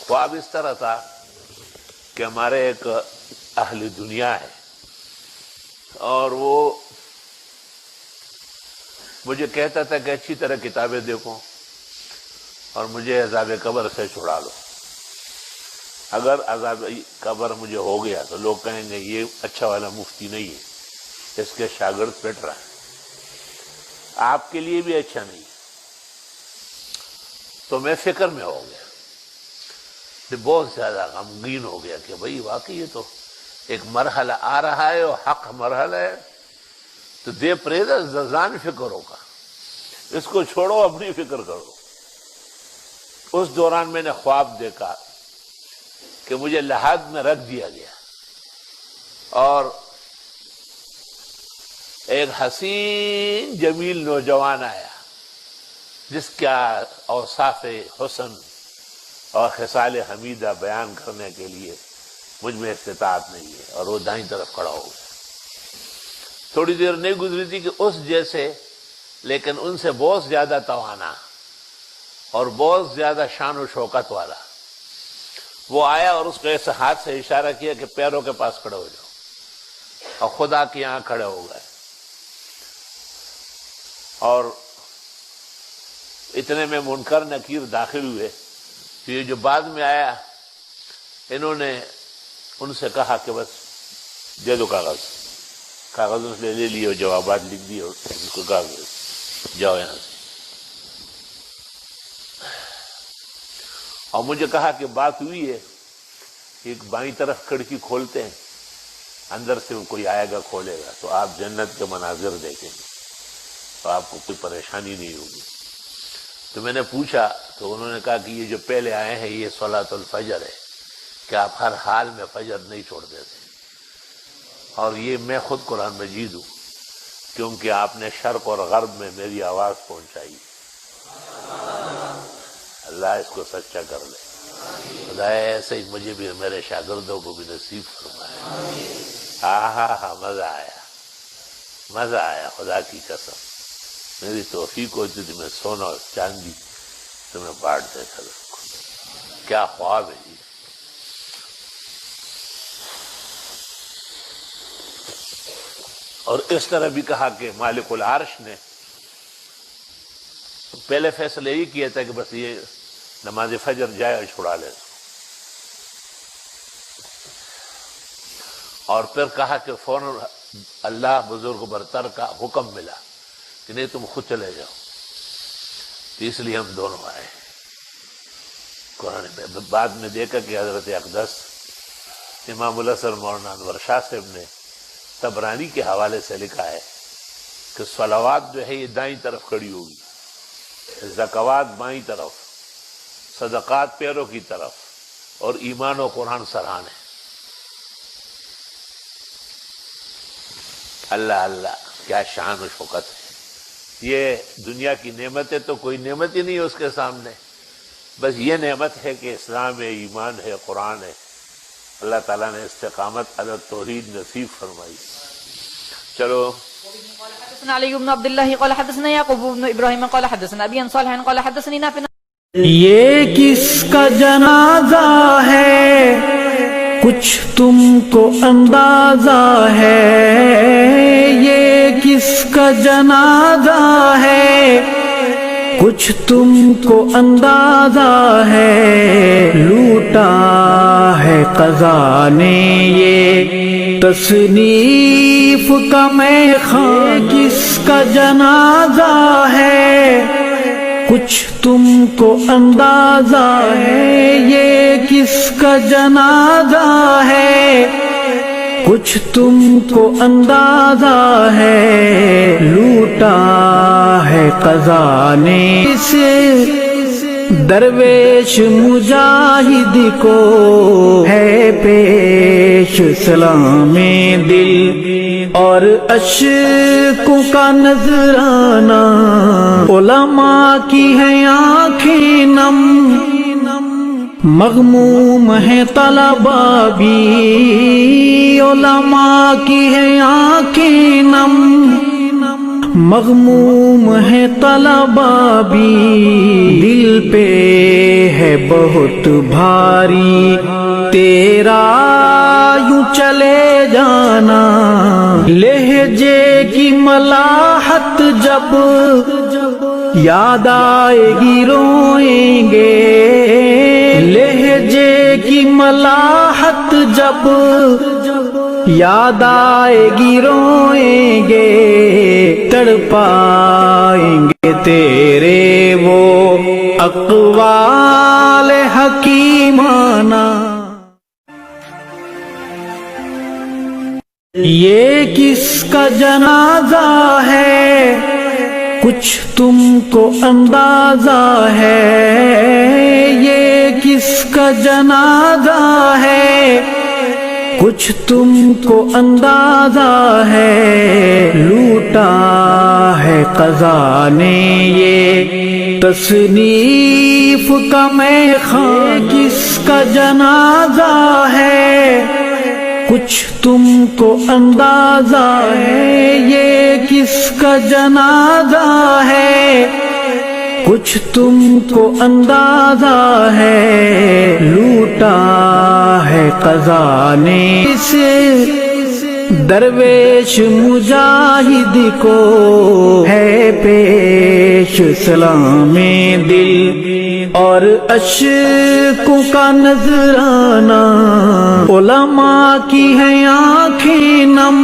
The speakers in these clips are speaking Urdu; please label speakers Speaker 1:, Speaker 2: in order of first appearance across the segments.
Speaker 1: خواب اس طرح تھا کہ ہمارے ایک اہل دنیا ہے اور وہ مجھے کہتا تھا کہ اچھی طرح کتابیں دیکھو اور مجھے عذاب قبر سے چھڑا لو. اگر عذاب قبر مجھے ہو گیا تو لوگ کہیں گے یہ اچھا والا مفتی نہیں ہے، اس کے شاگرد پٹ رہا ہے، آپ کے لیے بھی اچھا نہیں. تو میں فکر میں ہو گیا، بہت زیادہ غمگین ہو گیا کہ بھئی واقعی یہ تو ایک مرحلہ آ رہا ہے اور حق مرحلہ ہے، تو دے پریدا زان فکر ہوگا، اس کو چھوڑو، اپنی فکر کرو. اس دوران میں نے خواب دیکھا کہ مجھے لحاظ میں رکھ دیا گیا اور ایک حسین جمیل نوجوان آیا جس کا اوصاف حسن اور خصال حمیدہ بیان کرنے کے لیے مجھ میں استطاعت نہیں ہے، اور وہ دائیں طرف کھڑا ہو گیا. تھوڑی دیر نہیں گزری تھی کہ اس جیسے لیکن ان سے بہت زیادہ توانا اور بہت زیادہ شان و شوکت والا وہ آیا اور اس کو ایسے ہاتھ سے اشارہ کیا کہ پیروں کے پاس کھڑے ہو جاؤ، اور خدا کے یہاں کھڑے ہو گئے. اور اتنے میں منکر نکیر داخل ہوئے کہ یہ جو بعد میں آیا انہوں نے ان سے کہا کہ بس دے دو کاغذ اس نے لے لیے اور جوابات لکھ دیے اور اس کو کہا جاؤ یہاں سے. اور مجھے کہا کہ بات ہوئی ہے، ایک بائیں طرف کھڑکی کھولتے ہیں، اندر سے کوئی آئے گا کھولے گا تو آپ جنت کے مناظر دیکھیں گے تو آپ کو کوئی پریشانی نہیں ہوگی. تو میں نے پوچھا تو انہوں نے کہا کہ یہ جو پہلے آئے ہیں یہ صلاۃ الفجر ہے کہ آپ ہر حال میں فجر نہیں چھوڑ دیتے، اور یہ میں خود قرآن مجید ہوں کیونکہ آپ نے شرق اور غرب میں میری آواز پہنچائی. اللہ اس کو سچا کر لے. خدا ایسے ہی مجھے بھی میرے شاگردوں کو بھی نصیب فرمائے. ہاں مزہ آیا خدا کی قسم. میری توفیق ہوتی تھی میں سونا اور چاندی تمہیں بانٹ دیتا تھا. کیا خواب ہے جی. اور اس طرح بھی کہا کہ مالک العرش نے پہلے فیصلہ یہی کیا تھا کہ بس یہ نماز فجر جائے اور چھڑا لے، اور پھر کہا کہ فوراً اللہ بزرگ برتر کا حکم ملا کہ نہیں تم خود چلے جاؤ. تو اس لیے ہم دونوں آئے. قرآن میں بعد میں دیکھا کہ حضرت اقدس امام الحسن مولانا انور شاہ صاحب نے طبرانی کے حوالے سے لکھا ہے کہ صلوات جو ہے یہ دائیں طرف کھڑی ہوگی، زکوات بائیں طرف، صدقات پیروں کی طرف، اور ایمان و قرآن سرحانے. اللہ اللہ کیا شان و شوکت ہے. یہ دنیا کی نعمت ہے تو کوئی نعمت ہی نہیں ہے اس کے سامنے. بس یہ نعمت ہے کہ اسلام ہے، ایمان ہے، قرآن ہے. اللہ تعالیٰ نے استقامت علی التوحید نصیب فرمائی. چلو.
Speaker 2: حدثنا علي بن عبد الله قال حدثنا يعقوب بن ابراهيم قال حدثنا ابي عن صالح قال حدثني نافع.
Speaker 3: یہ کس کا جنازہ ہے کچھ تم کو اندازہ ہے، یہ کس کا جنازہ ہے کچھ تم کو اندازہ ہے. لوٹا ہے قضا نے یہ تصنیف کا میخواں، کس کا جنازہ ہے کچھ تم کو اندازہ ہے، یہ کس کا جنازہ ہے کچھ تم کو اندازہ ہے. لوٹا ہے قضا نے اسے درویش مجاہد کو ہے پیش سلام دل اور اشکوں کا نذرانہ. علماء کی ہیں آنکھیں نم، مغموم ہے طلباء بھی. علماء کی ہیں آنکھیں نم، مغموم ہے طلبا بھی دل پہ ہے بہت بھاری تیرا یوں چلے جانا لہجے کی ملاحت جب یاد آئے گی روئیں گے لہجے کی ملاحت جب یاد آئے گی روئیں گے تڑپائیں گے تیرے وہ اقوال حکیمانہ یہ کس کا جنازہ ہے کچھ تم کو اندازہ ہے یہ کس کا جنازہ ہے کچھ تم کو اندازہ ہے لوٹا ہے قضا نے یہ تصنیف کا میخانہ کس کا جنازہ ہے کچھ تم کو اندازہ ہے یہ کس کا جنازہ ہے کچھ تم کو اندازہ ہے لوٹا ہے قضا نے اس درویش مجاہد کو ہے پیش سلام دل اور اشکوں کا نذرانہ علماء کی ہیں آنکھیں نم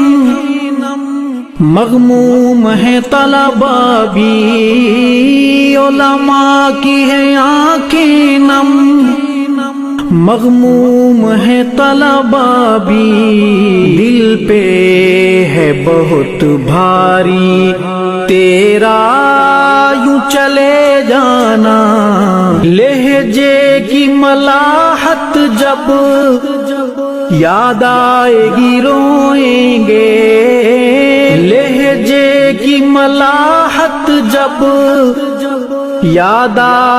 Speaker 3: مغموم ہے طلبا بھی علماء کی ہیں آنکھیں نم مغموم ہے طلبا بھی دل پہ ہے بہت بھاری تیرا یوں چلے جانا لہجے کی ملاحت جب یاد آئے گی روئیں گے لہجے کی ملاحت جب یاد آئے